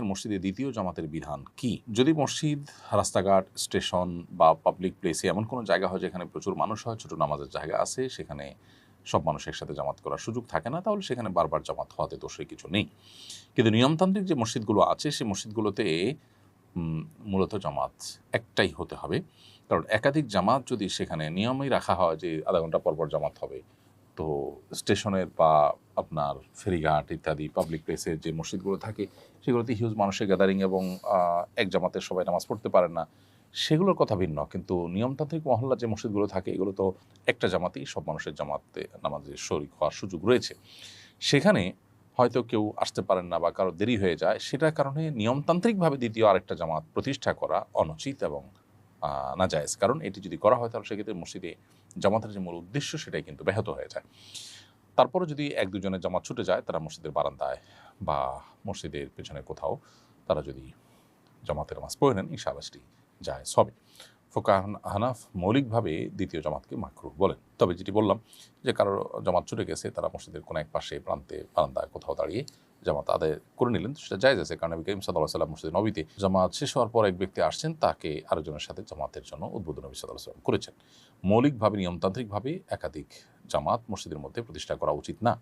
মসজিদে দ্বিতীয় জামাতের বিধান কি? যদি মসজিদ, রাস্তাঘাট, স্টেশন বা পাবলিক প্লেসে এমন কোনো জায়গা হয় যেখানে প্রচুর মানুষ হয়, ছোট নামাজের জায়গা আছে, সেখানে সব মানুষ একসাথে জামাত করার সুযোগ থাকে না, তাহলে সেখানে বারবার জামাত হওয়াতে দোষের কিছু নেই। কিন্তু নিয়মতান্ত্রিক যে মসজিদগুলো আছে, সেই মসজিদগুলোতে উম মূলত জামাত একটাই হতে হবে। কারণ একাধিক জামাত যদি সেখানে নিয়মেই রাখা হয় যে আধা ঘন্টা পর, পর জামাত হবে, তো স্টেশনের বা আপনার ফেরিঘাট ইত্যাদি পাবলিক প্লেসের যে মসজিদগুলো থাকে সেগুলোতে হিউজ মানুষের গ্যাদারিং এবং এক জামাতে সবাই নামাজ পড়তে পারেন না, সেগুলোর কথা ভিন্ন। কিন্তু নিয়মতান্ত্রিক মহল্লার যে মসজিদগুলো থাকে এগুলো তো একটা জামাতেই সব মানুষের জামাতে নামাজে শরিক হওয়ার সুযোগ রয়েছে। সেখানে হয়তো কেউ আসতে পারেন না বা কারো দেরি হয়ে যায়, সেটার কারণে নিয়মতান্ত্রিকভাবে দ্বিতীয় আরেকটা জামাত প্রতিষ্ঠা করা অনুচিত এবং নাজায়েজ। কারণ এটি যদি করা হয় তাহলে সেক্ষেত্রে মসজিদে জামাতের যে মূল উদ্দেশ্য সেটাই কিন্তু ব্যাহত হয়ে যায়। তারপরে যদি এক দুজনের জামাত ছুটে যায়, তারা মসজিদের বারান্দায় বা মসজিদের পেছনে কোথাও তারা যদি জামাতের নামাজ পড়ে নেন, ইনশাআল্লাহ সেটি জায়েজ হবে। ফোকাহ হানাফ মৌলিকভাবে দ্বিতীয় জামাতকে মাকরুহ বলেন। তবে যেটি বললাম যে কারো জামাত ছুটে গেছে, তারা মসজিদের কোনো এক পাশে প্রান্তে বারান্দায় কোথাও দাঁড়িয়ে জামাত আদায় করে নিলেন, সেটা জায়েজ আছে। কারণ নবী করিম সাল্লাল্লাহু আলাইহি ওয়াসাল্লাম মসজিদে নবীতে জামাত শেষ হওয়ার পর এক ব্যক্তি আসছেন, তাকে আরেকজনের সাথে জামাতের জন্য উদ্বোধন নবী সাল্লাল্লাহু আলাইহি ওয়াসাল্লাম করেছেন। মৌলিকভাবে নিয়মতান্ত্রিকভাবে একাধিক জামাত মসজিদের মধ্যে প্রতিষ্ঠা করা উচিত না।